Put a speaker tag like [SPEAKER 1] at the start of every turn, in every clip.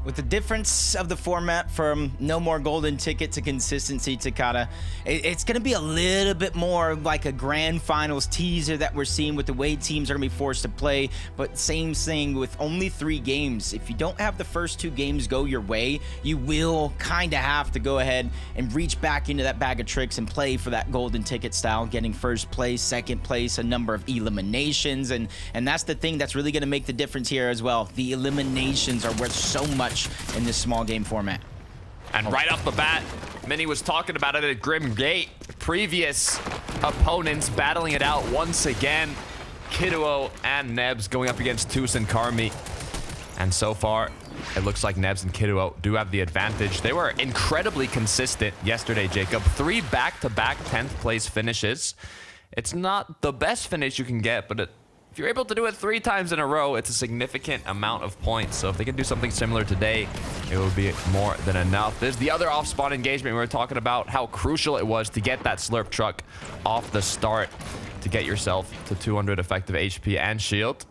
[SPEAKER 1] With the difference of the format from no more golden ticket to consistency, Takata, it's going to be a little bit more like a grand finals teaser that we're seeing with the way teams are going to be forced to play. But same thing with only 3 games. If you don't have the first 2 games go your way, you will kind of have to go ahead and reach back into that bag of tricks and play for that golden ticket style, getting first place, second place, a number of eliminations. And that's the thing that's really going to make the difference here as well. The eliminations are worth so much in this small game format.
[SPEAKER 2] And right off the bat, Minnie was talking about it at Grim Gate. Previous opponents battling it out once again. Kiduo and Nebs going up against Tus and Karmi. And so far, it looks like Nebs and Kiduo do have the advantage. They were incredibly consistent yesterday, Jacob. 3 back-to-back 10th place finishes. It's not the best finish you can get, but if you're able to do it 3 times in a row, it's a significant amount of points. So if they can do something similar today, it will be more than enough. There's the other off-spawn engagement. We were talking about how crucial it was to get that slurp truck off the start to get yourself to 200 effective HP and shield.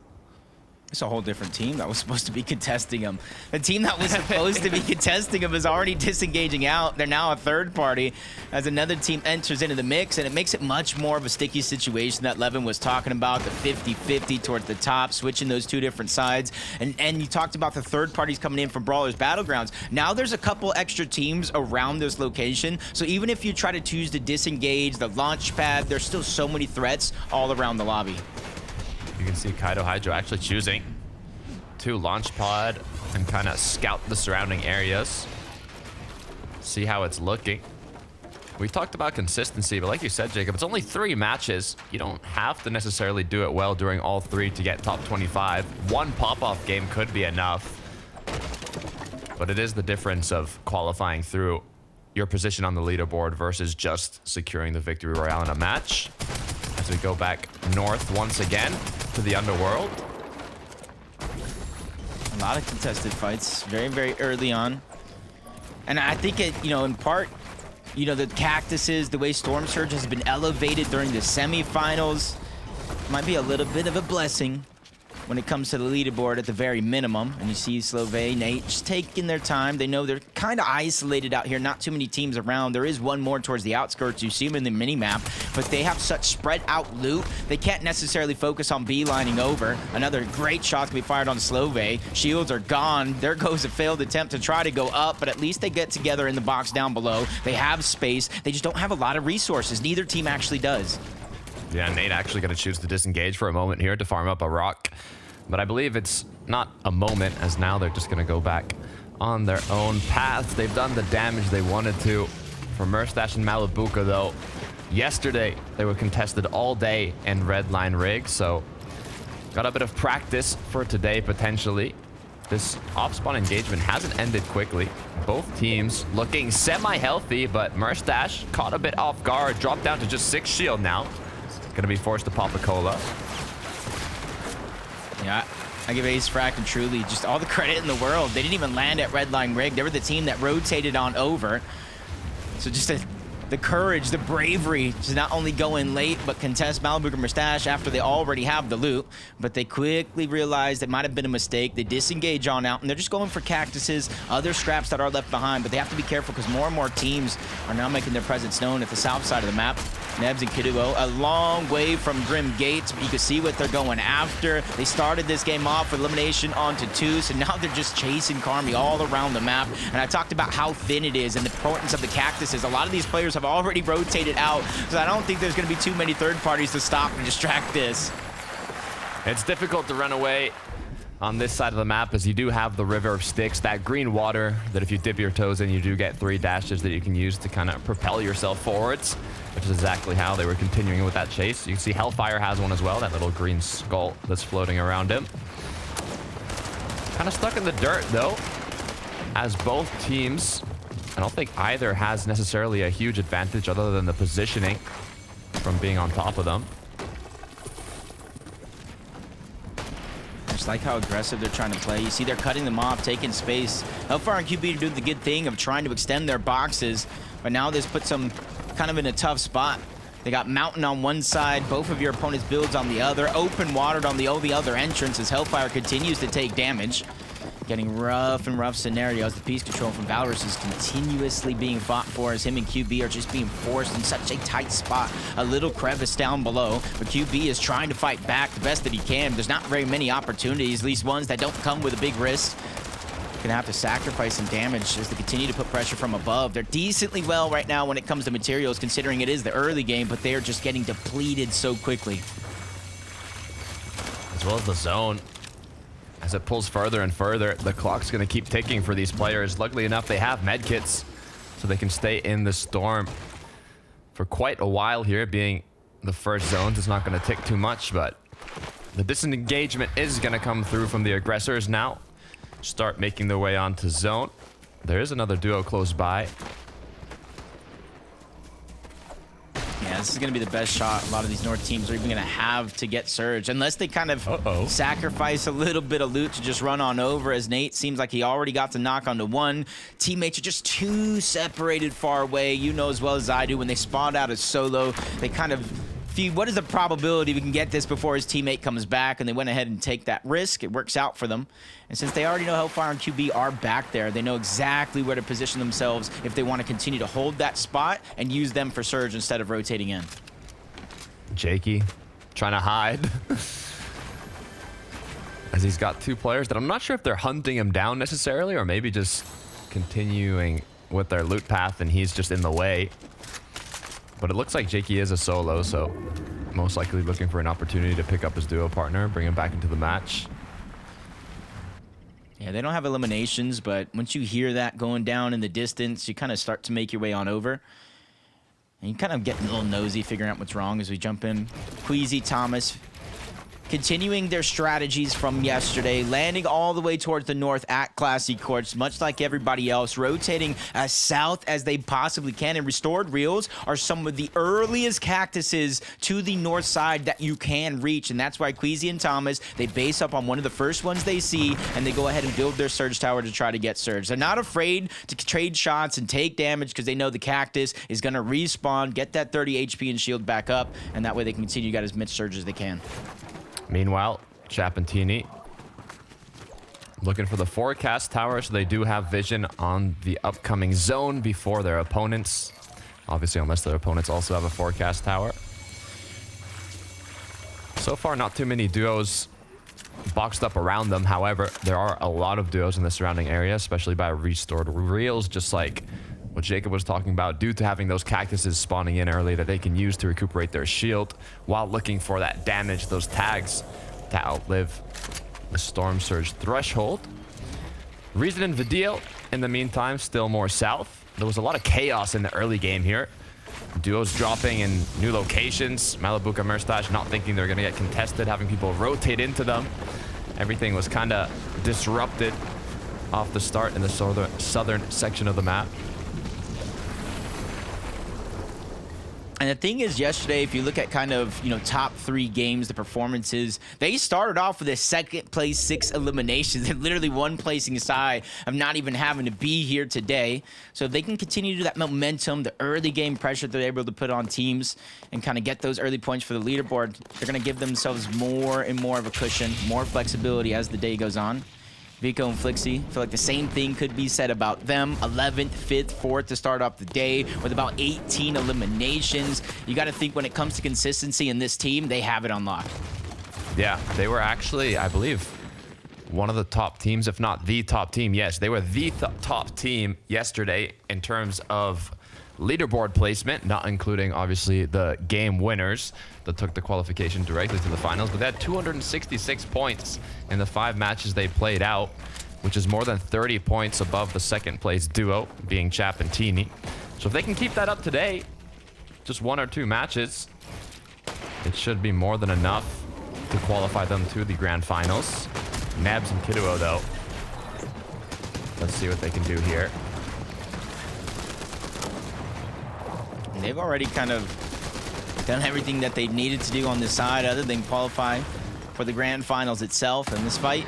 [SPEAKER 1] It's a whole different team that was supposed to be contesting him. The team that was supposed to be contesting him is already disengaging out. They're now a third party as another team enters into the mix, and it makes it much more of a sticky situation that Levin was talking about, the 50-50 towards the top, switching those 2 different sides. And you talked about the third parties coming in from Brawlers Battlegrounds. Now there's a couple extra teams around this location, so even if you try to choose to disengage the launch pad, there's still so many threats all around the lobby.
[SPEAKER 2] You can see Kaido Hydro actually choosing to launch pod and kind of scout the surrounding areas. See how it's looking. We talked about consistency, but like you said, Jacob, it's only 3 matches. You don't have to necessarily do it well during all 3 to get top 25. 1 pop-off game could be enough. But it is the difference of qualifying through your position on the leaderboard versus just securing the victory royale in a match. As we go back north once again to the underworld.
[SPEAKER 1] A lot of contested fights very, very early on. And I think it, in part, the cactuses, the way Storm Surge has been elevated during the semifinals might be a little bit of a blessing when it comes to the leaderboard at the very minimum. And you see Slove, Nate just taking their time. They know they're kind of isolated out here, not too many teams around. There is one more towards the outskirts. You see them in the mini-map, but they have such spread out loot. They can't necessarily focus on beelining over. Another great shot can be fired on Slove. Shields are gone. There goes a failed attempt to try to go up, but at least they get together in the box down below. They have space. They just don't have a lot of resources. Neither team actually does.
[SPEAKER 2] Yeah, Nate actually going to choose to disengage for a moment here to farm up a rock. But I believe it's not a moment, as now they're just going to go back on their own path. They've done the damage they wanted to. For Murstache and Malibuka, though, yesterday they were contested all day in red line rig, so got a bit of practice for today, potentially. This off-spawn engagement hasn't ended quickly. Both teams looking semi-healthy, but Murstache caught a bit off guard, dropped down to just 6 shield now. Gonna be forced to pop a cola.
[SPEAKER 1] Yeah, I give Ace Frack and Truly just all the credit in the world. They didn't even land at red line rig. They were the team that rotated on over. So just the courage, the bravery to not only go in late, but contest Malibu and Mustache after they already have the loot. But they quickly realized it might have been a mistake. They disengage on out, and they're just going for cactuses, other scraps that are left behind. But they have to be careful because more and more teams are now making their presence known at the south side of the map. Nebs and Kiduo, a long way from Grim Gates, but you can see what they're going after. They started this game off with elimination onto 2, so now they're just chasing Karmi all around the map. And I talked about how thin it is and the importance of the cactuses. A lot of these players have already rotated out, so I don't think there's going to be too many third parties to stop and distract this.
[SPEAKER 2] It's difficult to run away on this side of the map, as you do have the River of Styx, that green water that if you dip your toes in, you do get 3 dashes that you can use to kind of propel yourself forwards, which is exactly how they were continuing with that chase. You can see Hellfire has one as well, that little green skull that's floating around him. Kind of stuck in the dirt, though, as both teams, I don't think either has necessarily a huge advantage other than the positioning from being on top of them.
[SPEAKER 1] Just like how aggressive they're trying to play. You see they're cutting them off, taking space. Hellfire and QB are doing the good thing of trying to extend their boxes, but now this puts them kind of in a tough spot. They got Mountain on one side, both of your opponent's builds on the other, open watered on the other entrance as Hellfire continues to take damage. getting rough and rough scenarios. The piece control from Valorous is continuously being fought for as him and QB are just being forced in such a tight spot. A little crevice down below, but QB is trying to fight back the best that he can. There's not very many opportunities, at least ones that don't come with a big risk. Gonna have to sacrifice some damage as they continue to put pressure from above. They're decently well right now when it comes to materials, considering it is the early game, but they're just getting depleted so quickly.
[SPEAKER 2] As well as the zone. As it pulls further and further, the clock's gonna keep ticking for these players. Luckily enough, they have medkits, so they can stay in the storm for quite a while here. Being the first zones, it's not gonna tick too much, but the disengagement is gonna come through from the aggressors now. Start making their way onto zone. There is another duo close by.
[SPEAKER 1] Yeah, this is going to be the best shot a lot of these North teams are even going to have to get Surge, unless they kind of sacrifice a little bit of loot to just run on over, as Nate seems like he already got to knock onto one. Teammates are just too separated far away. You know as well as I do, when they spawned out as solo, they kind of what is the probability we can get this before his teammate comes back? And they went ahead and take that risk. It works out for them. And since they already know Hellfire and QB are back there, they know exactly where to position themselves if they want to continue to hold that spot and use them for Surge instead of rotating in.
[SPEAKER 2] Jakey trying to hide. As he's got two players that I'm not sure if they're hunting him down necessarily, or maybe just continuing with their loot path and he's just in the way. But it looks like Jakey is a solo, so most likely looking for an opportunity to pick up his duo partner, bring him back into the match.
[SPEAKER 1] Yeah, they don't have eliminations, but once you hear that going down in the distance, you kind of start to make your way on over. And you kind of get a little nosy, figuring out what's wrong as we jump in. Queasy, Thomas, continuing their strategies from yesterday, landing all the way towards the north at Classy Courts, much like everybody else, rotating as south as they possibly can. And Restored Reels are some of the earliest cactuses to the north side that you can reach, and that's why Queasy and Thomas, they base up on one of the first ones they see, and they go ahead and build their Surge Tower to try to get Surge. They're not afraid to trade shots and take damage because they know the cactus is going to respawn, get that 30 HP and shield back up, and that way they can continue to get as much Surge as they can.
[SPEAKER 2] Meanwhile, Chapantini looking for the forecast tower, so they do have vision on the upcoming zone before their opponents. Obviously, unless their opponents also have a forecast tower. So far, not too many duos boxed up around them. However, there are a lot of duos in the surrounding area, especially by Restored Reels, just like what Jacob was talking about, due to having those cactuses spawning in early that they can use to recuperate their shield while looking for that damage, those tags, to outlive the Storm Surge threshold. Reason and Vidil, in the meantime, still more south. There was a lot of chaos in the early game here. Duos dropping in new locations. Malibuka Merstash not thinking they're going to get contested, having people rotate into them. Everything was kind of disrupted off the start in the southern section of the map.
[SPEAKER 1] And the thing is, yesterday, if you look at kind of, top 3 games, the performances, they started off with a second place, 6 eliminations, and literally 1 placing aside of not even having to be here today. So if they can continue to do that momentum, the early game pressure that they're able to put on teams and kind of get those early points for the leaderboard, they're going to give themselves more and more of a cushion, more flexibility as the day goes on. Vico and Flixie, I feel like the same thing could be said about them. 11th, 5th, 4th to start off the day with about 18 eliminations. You got to think when it comes to consistency in this team, they have it unlocked.
[SPEAKER 2] Yeah, they were actually, I believe, one of the top teams, if not the top team. Yes, they were the top team yesterday in terms of leaderboard placement, not including, obviously, the game winners that took the qualification directly to the finals. But they had 266 points in the 5 matches they played out, which is more than 30 points above the second place duo, being Chapantini. So if they can keep that up today, just 1 or 2 matches, it should be more than enough to qualify them to the grand finals. Nabs and Kiduo, though. Let's see what they can do here.
[SPEAKER 1] They've already kind of done everything that they needed to do on this side other than qualify for the grand finals itself. And this fight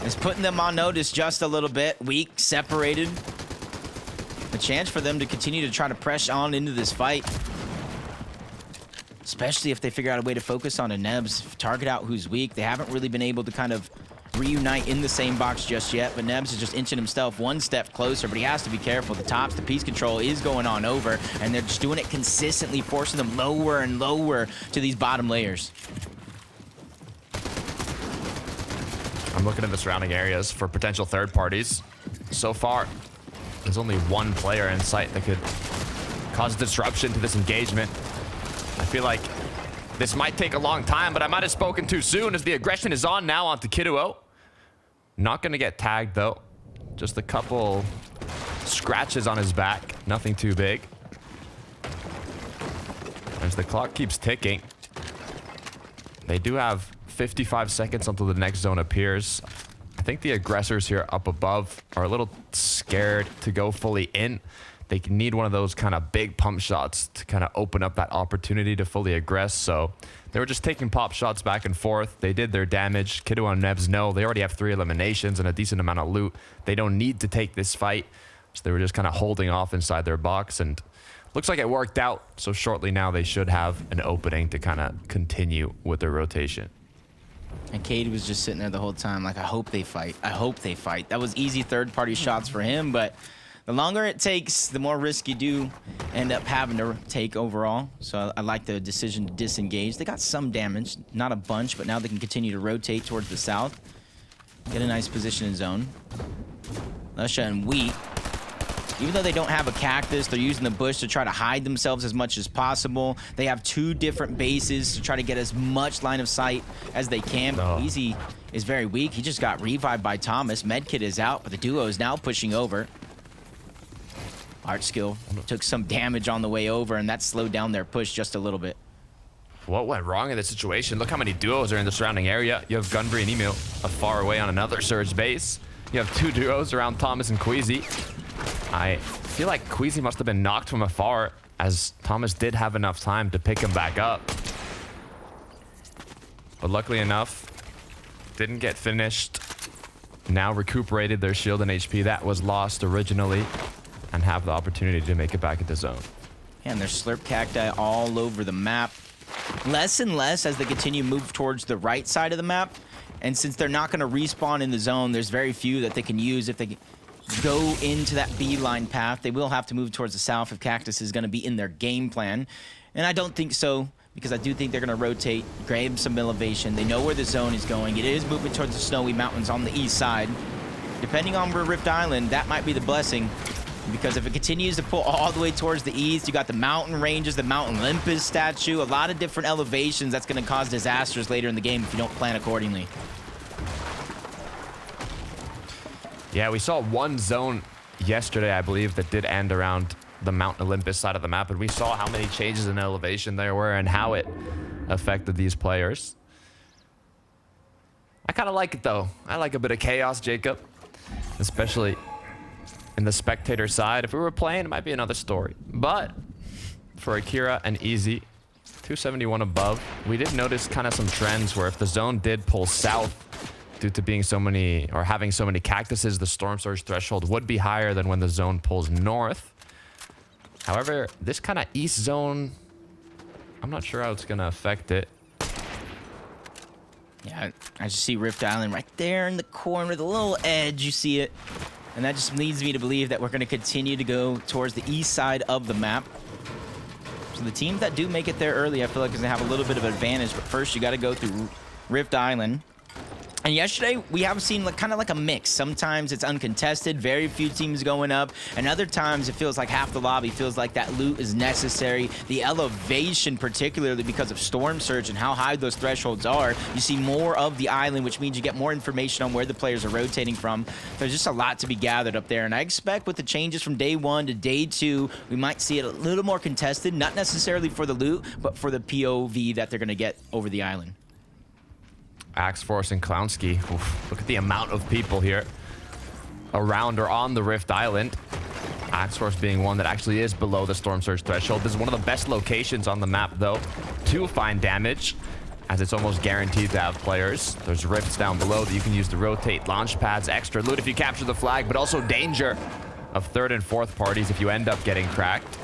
[SPEAKER 1] is putting them on notice just a little bit. Weak, separated. A chance for them to continue to try to press on into this fight. Especially if they figure out a way to focus on a Nebs, target out who's weak. They haven't really been able to kind of reunite in the same box just yet, but Nebs is just inching himself one step closer, but he has to be careful. The tops, the piece control is going on over, and they're just doing it consistently, forcing them lower and lower to these bottom layers.
[SPEAKER 2] I'm looking at the surrounding areas for potential third parties. So far, there's only one player in sight that could cause disruption to this engagement. I feel like this might take a long time, but I might have spoken too soon as the aggression is on now onto Kidduo. Not going to get tagged, though. Just a couple scratches on his back. Nothing too big. As the clock keeps ticking, they do have 55 seconds until the next zone appears. I think the aggressors here up above are a little scared to go fully in. They need one of those kind of big pump shots to kind of open up that opportunity to fully aggress. So they were just taking pop shots back and forth. They did their damage. Kidduo and Nebs know they already have 3 eliminations and a decent amount of loot. They don't need to take this fight. So they were just kind of holding off inside their box, and looks like it worked out. So shortly now they should have an opening to kind of continue with their rotation.
[SPEAKER 1] And Cade was just sitting there the whole time like, I hope they fight. I hope they fight. That was easy third-party shots for him, but the longer it takes, the more risk you do end up having to take overall. So I like the decision to disengage. They got some damage, not a bunch, but now they can continue to rotate towards the south. Get a nice position in zone. Lusha and Wheat, even though they don't have a cactus, they're using the bush to try to hide themselves as much as possible. They have 2 different bases to try to get as much line of sight as they can. But Easy is very weak. He just got revived by Thomas. Medkit is out, but the duo is now pushing over. Art Skill took some damage on the way over, and that slowed down their push just a little bit.
[SPEAKER 2] What went wrong in this situation? Look how many duos are in the surrounding area. You have Gunbury and Emil far away on another Surge base. You have 2 duos around Thomas and Queasy. I feel like Queasy must have been knocked from afar, as Thomas did have enough time to pick him back up. But luckily enough, didn't get finished. Now recuperated their shield and HP that was lost originally, and have the opportunity to make it back into zone.
[SPEAKER 1] And there's slurp cacti all over the map. Less and less as they continue to move towards the right side of the map. And since they're not going to respawn in the zone, there's very few that they can use if they go into that beeline path. They will have to move towards the south if Cactus is going to be in their game plan. And I don't think so, because I do think they're going to rotate, grab some elevation. They know where the zone is going. It is moving towards the snowy mountains on the east side. Depending on where Rift Island, that might be the blessing. Because if it continues to pull all the way towards the east, you got the mountain ranges, the Mount Olympus statue, a lot of different elevations that's going to cause disasters later in the game if you don't plan accordingly.
[SPEAKER 2] Yeah, we saw one zone yesterday, I believe, that did end around the Mount Olympus side of the map, and we saw how many changes in elevation there were and how it affected these players. I kind of like it, though. I like a bit of chaos, Jacob, especially in the spectator side. If we were playing, it might be another story. But for Akira and Easy, 271 above, we did notice kind of some trends where if the zone did pull south due to being so many, or having so many cactuses, the storm surge threshold would be higher than when the zone pulls north. However, this kind of east zone, I'm not sure how it's going to affect it.
[SPEAKER 1] Yeah, I just see Rift Island right there in the corner, the little edge, you see it. And that just leads me to believe that we're going to continue to go towards the east side of the map. So the teams that do make it there early, I feel like is going to have a little bit of advantage. But first, you got to go through Rift Island. And yesterday, we have seen kind of like a mix. Sometimes it's uncontested, very few teams going up. And other times, it feels like half the lobby feels like that loot is necessary. The elevation, particularly because of Storm Surge and how high those thresholds are, you see more of the island, which means you get more information on where the players are rotating from. There's just a lot to be gathered up there. And I expect with the changes from day 1 to day 2, we might see it a little more contested, not necessarily for the loot, but for the POV that they're going to get over the island.
[SPEAKER 2] Axe Force and Clownski. Oof, look at the amount of people here around or on the Rift Island. Axe Force being one that actually is below the Storm Surge threshold. This is one of the best locations on the map, though, to find damage, as it's almost guaranteed to have players. There's rifts down below that you can use to rotate, launch pads, extra loot if you capture the flag, but also danger of third and fourth parties if you end up getting cracked.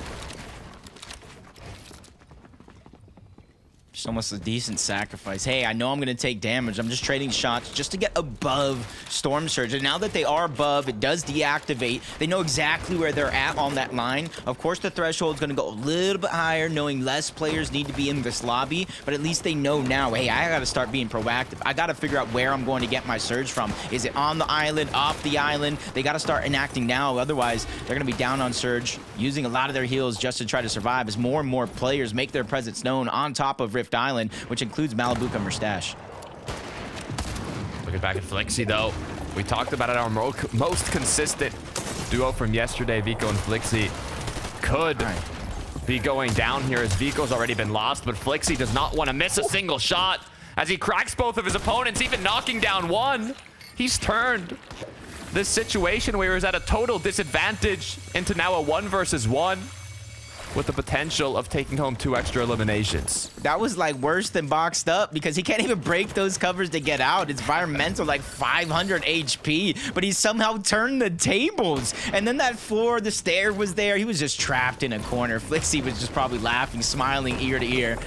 [SPEAKER 1] It's almost a decent sacrifice. Hey, I know I'm going to take damage. I'm just trading shots just to get above Storm Surge. And now that they are above, it does deactivate. They know exactly where they're at on that line. Of course, the threshold is going to go a little bit higher, knowing less players need to be in this lobby. But at least they know now, hey, I got to start being proactive. I got to figure out where I'm going to get my surge from. Is it on the island, off the island? They got to start enacting now. Otherwise, they're going to be down on surge, using a lot of their heals just to try to survive as more and more players make their presence known on top of Rift Island, which includes Malibuca and Mustache.
[SPEAKER 2] Looking back at Flixie, though, we talked about it. Our most consistent duo from yesterday, Vico and Flixie, could be going down here as Vico's already been lost, but Flixie does not want to miss a single shot as he cracks both of his opponents, even knocking down one. He's turned this situation where he was at a total disadvantage into now a 1 versus 1. With the potential of taking home 2 extra eliminations.
[SPEAKER 1] That was like worse than boxed up because he can't even break those covers to get out. It's environmental, like 500 HP, but he somehow turned the tables. And then that floor, the stair was there. He was just trapped in a corner. Flixie was just probably laughing, smiling ear to ear.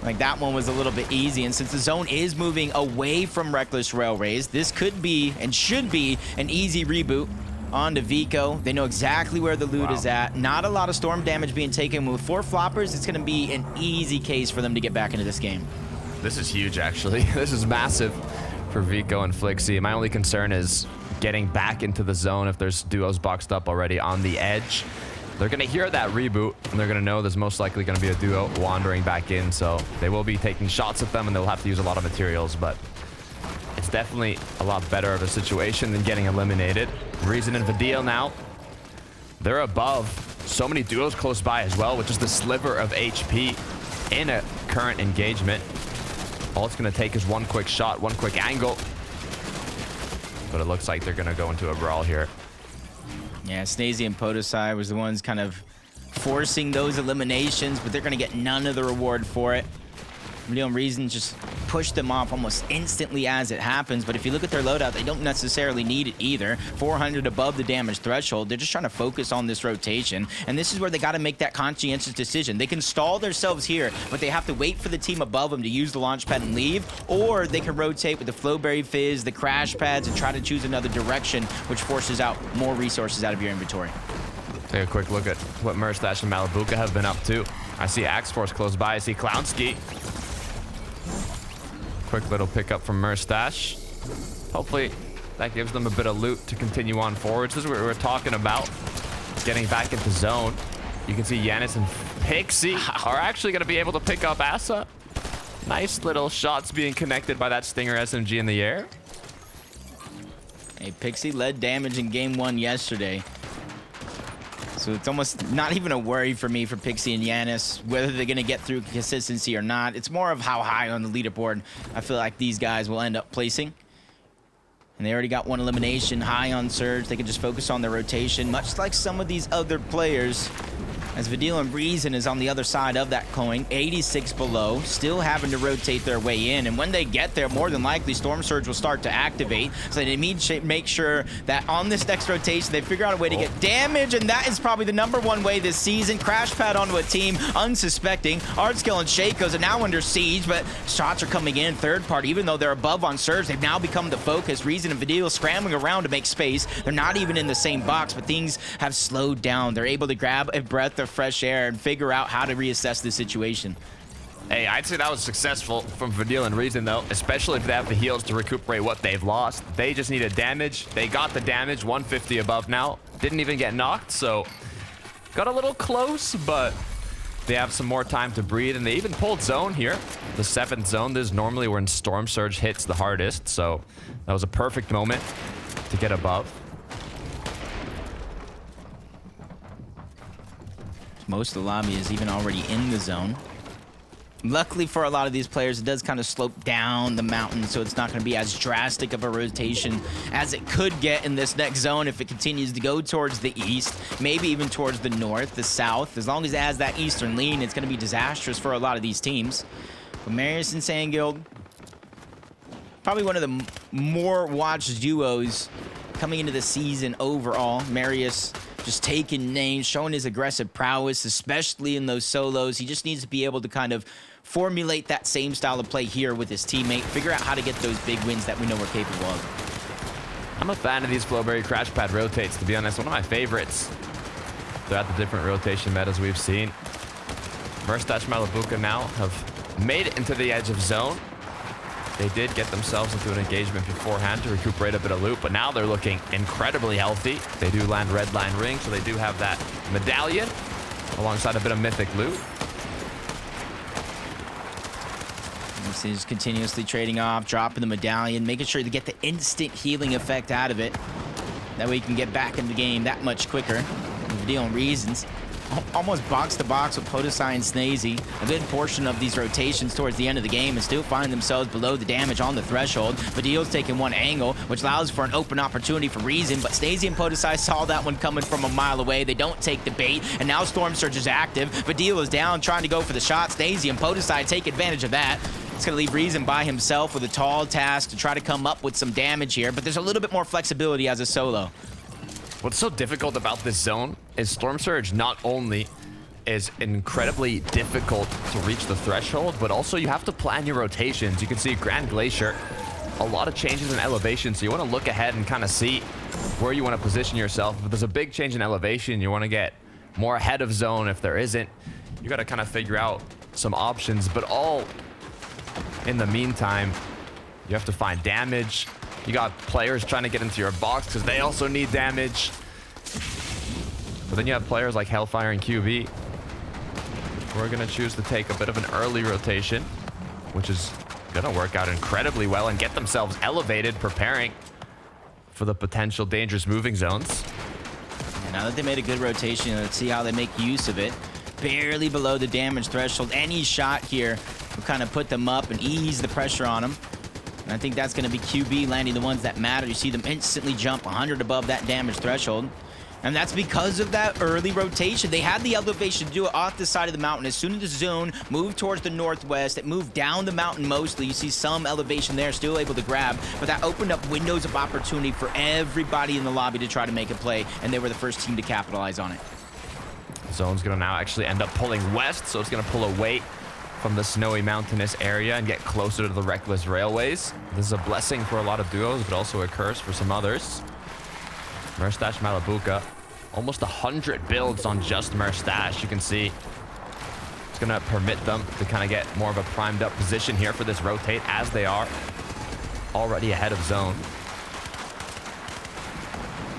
[SPEAKER 1] Like that one was a little bit easy. And since the zone is moving away from Reckless Railways, this could be and should be an easy reboot. On to Vico. They know exactly where the loot is at. Not a lot of storm damage being taken. With 4 floppers, it's going to be an easy case for them to get back into this game.
[SPEAKER 2] This is huge, actually. This is massive for Vico and Flixie. My only concern is getting back into the zone if there's duos boxed up already on the edge. They're going to hear that reboot, and they're going to know there's most likely going to be a duo wandering back in, so they will be taking shots at them, and they'll have to use a lot of materials, but it's definitely a lot better of a situation than getting eliminated. Reason and Vidil now, they're above. So many duos close by as well, with just a sliver of HP in a current engagement. All it's going to take is one quick shot, one quick angle. But it looks like they're going to go into a brawl here.
[SPEAKER 1] Yeah, Snazy and Podosai was the ones kind of forcing those eliminations, but they're going to get none of the reward for it. Real Reason just pushed them off almost instantly as it happens, but if you look at their loadout, they don't necessarily need it either. 400 above the damage threshold. They're just trying to focus on this rotation, and this is where they got to make that conscientious decision. They can stall themselves here, but they have to wait for the team above them to use the launch pad and leave, or they can rotate with the Flowberry Fizz, the crash pads, and try to choose another direction, which forces out more resources out of your inventory.
[SPEAKER 2] Take a quick look at what Mustache and Malibuca have been up to. I see Axe Force close by. I see Clownski. Quick little pickup from Mustache. Hopefully that gives them a bit of loot to continue on forwards. This is what we were talking about. Getting back into zone. You can see Yanis and Pixie are actually going to be able to pick up Asa. Nice little shots being connected by that Stinger SMG in the air.
[SPEAKER 1] Hey, Pixie led damage in game 1 yesterday. So it's almost not even a worry for me for Pixie and Yanis, whether they're going to get through consistency or not. It's more of how high on the leaderboard I feel like these guys will end up placing. And they already got 1 elimination, high on surge. They can just focus on their rotation, much like some of these other players. As Vidil and Reason is on the other side of that coin, 86 below, still having to rotate their way in. And when they get there, more than likely, Storm Surge will start to activate. So they need to make sure that on this next rotation, they figure out a way to get damage. And that is probably the #1 way this season. Crash pad onto a team, unsuspecting. Ardskill and Shakos are now under siege, but shots are coming in third party. Even though they're above on Surge, they've now become the focus. Reason and Vidil scrambling around to make space. They're not even in the same box, but things have slowed down. They're able to grab a breath of fresh air and figure out how to reassess the situation.
[SPEAKER 2] Hey, I'd say that was successful from Vidil and Reason, though, especially if they have the heals to recuperate what they've lost. They just needed damage. They got the damage, 150 above now. Didn't even get knocked, so got a little close, but they have some more time to breathe, and they even pulled zone here. The 7th zone, this is normally when Storm Surge hits the hardest, so that was a perfect moment to get above.
[SPEAKER 1] Most of the lobby is even already in the zone. Luckily for a lot of these players, it does kind of slope down the mountain, so it's not going to be as drastic of a rotation as it could get in this next zone if it continues to go towards the east, maybe even towards the north, the south. As long as it has that eastern lean, it's going to be disastrous for a lot of these teams. But Marius and Sandguild, probably one of the more watched duos coming into the season overall. Marius just taking names, showing his aggressive prowess, especially in those solos. He just needs to be able to kind of formulate that same style of play here with his teammate, figure out how to get those big wins that we know we're capable of.
[SPEAKER 2] I'm a fan of these Flowberry Crash Pad rotates, to be honest. One of my favorites throughout the different rotation metas we've seen. Merstash Malabuka now have made it into the edge of zone. They did get themselves into an engagement beforehand to recuperate a bit of loot, but now they're looking incredibly healthy. They do land red line ring, so they do have that medallion alongside a bit of mythic loot.
[SPEAKER 1] He's continuously trading off, dropping the medallion, making sure to get the instant healing effect out of it. That way you can get back in the game that much quicker. Dealing reasons. Almost box to box with Podesai and Snazy. A good portion of these rotations towards the end of the game and still find themselves below the damage on the threshold. Vadil's taking one angle, which allows for an open opportunity for Reason, but Snazy and Podesai saw that one coming from a mile away. They don't take the bait, and now Storm Surge is active. Vadil is down, trying to go for the shot. Snazy and Podesai take advantage of that. It's going to leave Reason by himself with a tall task to try to come up with some damage here, but there's a little bit more flexibility as a solo.
[SPEAKER 2] What's so difficult about this zone is Storm Surge not only is incredibly difficult to reach the threshold, but also you have to plan your rotations. You can see Grand Glacier, a lot of changes in elevation, so you want to look ahead and kind of see where you want to position yourself. If there's a big change in elevation, you want to get more ahead of zone. If there isn't, you got to kind of figure out some options, but all in the meantime, you have to find damage. You got players trying to get into your box because they also need damage. But then you have players like Hellfire and QB who are going to choose to take a bit of an early rotation, which is going to work out incredibly well and get themselves elevated, preparing for the potential dangerous moving zones.
[SPEAKER 1] And now that they made a good rotation, let's see how they make use of it. Barely below the damage threshold. Any shot here will kind of put them up and ease the pressure on them. And I think that's going to be QB landing the ones that matter. You see them instantly jump 100 above that damage threshold. And that's because of that early rotation. They had the elevation to do it off the side of the mountain. As soon as the zone moved towards the northwest, it moved down the mountain mostly. You see some elevation there, still able to grab. But that opened up windows of opportunity for everybody in the lobby to try to make a play. And they were the first team to capitalize on it.
[SPEAKER 2] Zone's going to now actually end up pulling west, so it's going to pull away from the snowy mountainous area and get closer to the reckless railways. This is a blessing for a lot of duos, but also a curse for some others. Merstash Malabuka, almost 100 builds on just Merstash. You can see it's going to permit them to kind of get more of a primed up position here for this rotate, as they are already ahead of zone.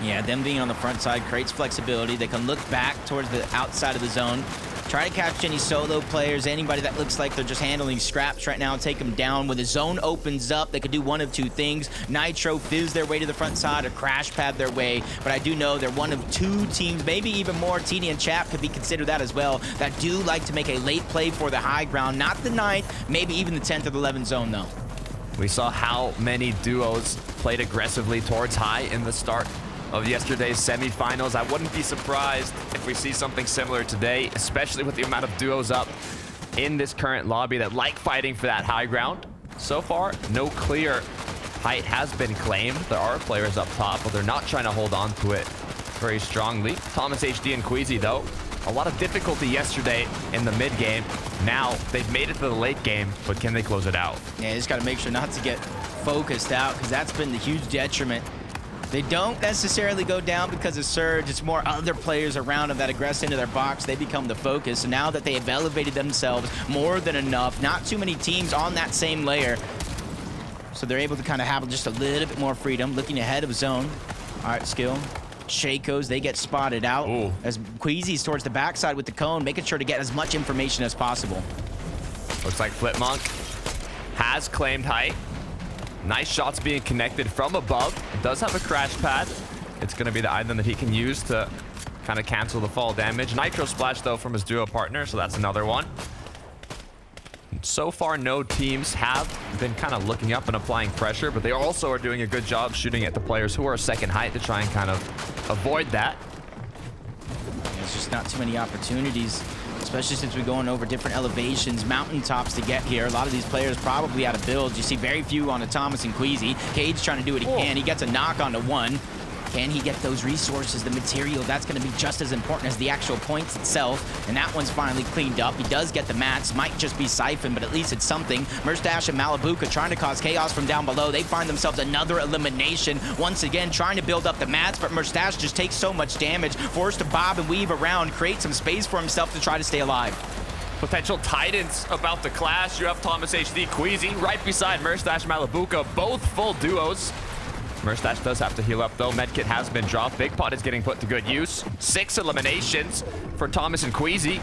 [SPEAKER 1] Yeah, them being on the front side creates flexibility. They can look back towards the outside of the zone, try to catch any solo players, anybody that looks like they're just handling scraps right now, take them down. When the zone opens up, they could do one of two things. Nitro fizz their way to the front side or crash pad their way. But I do know they're one of two teams, maybe even more, TD and Chap could be considered that as well, that do like to make a late play for the high ground. Not the 9th, maybe even the 10th or the 11th zone though.
[SPEAKER 2] We saw how many duos played aggressively towards high in the start of yesterday's semifinals. I wouldn't be surprised if we see something similar today, especially with the amount of duos up in this current lobby that like fighting for that high ground. So far, no clear height has been claimed. There are players up top, but they're not trying to hold on to it very strongly. Thomas HD and Queasy, though, a lot of difficulty yesterday in the mid game. Now they've made it to the late game, but can they close it out?
[SPEAKER 1] Yeah, just got to make sure not to get focused out, because that's been the huge detriment. They don't necessarily go down because of Surge. It's more other players around them that aggress into their box. They become the focus. And now that they have elevated themselves more than enough, not too many teams on that same layer. So they're able to kind of have just a little bit more freedom, looking ahead of zone. All right, skill. Shakos, they get spotted out.
[SPEAKER 2] Ooh.
[SPEAKER 1] As Queasy's towards the backside with the cone, making sure to get as much information as possible.
[SPEAKER 2] Looks like Filipmonk has claimed height. Nice shots being connected from above. It does have a crash pad. It's going to be the item that he can use to kind of cancel the fall damage. Nitro splash, though, from his duo partner, so that's another one. So far, no teams have been kind of looking up and applying pressure, but they also are doing a good job shooting at the players who are second height to try and kind of avoid that.
[SPEAKER 1] There's just not too many opportunities, especially since we're going over different elevations, mountaintops to get here. A lot of these players probably out of builds. You see very few on the Thomas and Queasy. Cage trying to do what he can. He gets a knock onto one. Can he get those resources, the material? That's going to be just as important as the actual points itself. And that one's finally cleaned up. He does get the mats. Might just be Siphon, but at least it's something. Merstash and Malibuka trying to cause chaos from down below. They find themselves another elimination. Once again, trying to build up the mats, but Merstash just takes so much damage. Forced to bob and weave around, create some space for himself to try to stay alive.
[SPEAKER 2] Potential titans about to clash. You have Thomas HD Queasy right beside Merstash Malibuka, both full duos. Merstash does have to heal up though. Medkit has been dropped. Big Pot is getting put to good use. 6 eliminations for Thomas and Queasy.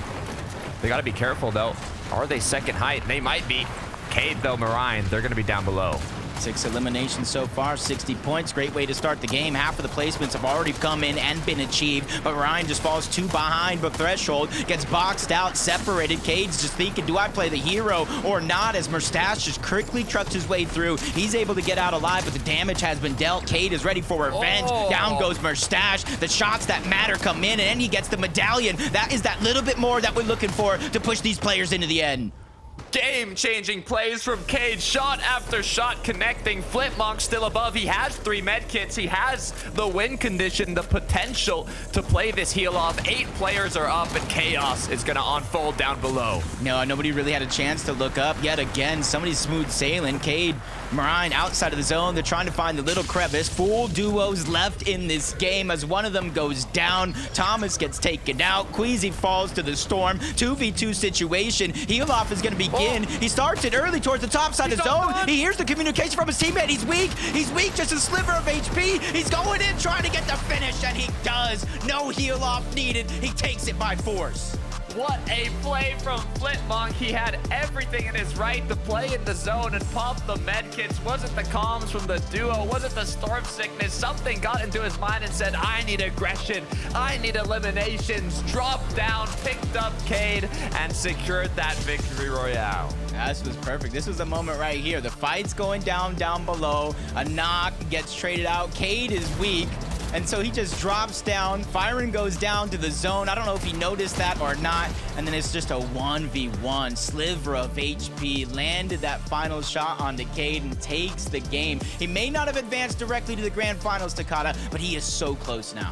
[SPEAKER 2] They got to be careful though. Are they second height? They might be. Cade though, Marine, they're going to be down below.
[SPEAKER 1] 6 eliminations so far, 60 points. Great way to start the game. Half of the placements have already come in and been achieved, but Ryan just falls 2 behind the threshold, gets boxed out, separated. Cade's just thinking, do I play the hero or not? As Merstash just quickly trucks his way through. He's able to get out alive, but the damage has been dealt. Cade is ready for revenge. Down goes Merstash. The shots that matter come in, and he gets the medallion. That is that little bit more that we're looking for to push these players into the end.
[SPEAKER 2] Game-changing plays from Cade, shot after shot connecting. Filipmonk still above. He has 3 med kits. He has the win condition, the potential to play this heal off. 8 players are up, and chaos is going to unfold down below.
[SPEAKER 1] No, nobody really had a chance to look up yet again. Somebody's smooth sailing. Cade, Marine outside of the zone. They're trying to find the little crevice. Full duos left in this game as one of them goes down. Thomas gets taken out. Queasy falls to the storm. 2v2 situation. Heal off is going to begin. He starts it early towards the top side of the zone. He hears the communication from his teammate. He's weak. He's weak, just a sliver of HP. He's going in trying to get the finish, and he does. No heal off needed. He takes it by force.
[SPEAKER 2] What a play from Filipmonk. He had everything in his right to play in the zone and pop the medkits. Wasn't the comms from the duo, wasn't the storm sickness. Something got into his mind and said, I need aggression, I need eliminations. Dropped down, picked up Cade, and secured that victory royale.
[SPEAKER 1] This was perfect. This was the moment right here. The fight's going down below. A knock gets traded out. Cade is weak, and so he just drops down. Firen goes down to the zone. I don't know if he noticed that or not. And then it's just a 1v1. Sliver of HP. Landed that final shot on the Cade and takes the game. He may not have advanced directly to the grand finals, Takata, but he is so close now.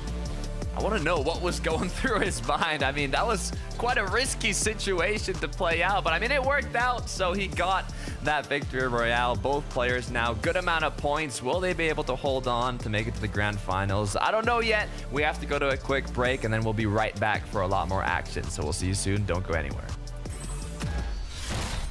[SPEAKER 2] I want to know what was going through his mind. I mean, that was quite a risky situation to play out, but I mean, it worked out, so he got that victory royale. Both players now, good amount of points. Will they be able to hold on to make it to the grand finals? I don't know yet. We have to go to a quick break, and then we'll be right back for a lot more action. So we'll see you soon. Don't go anywhere.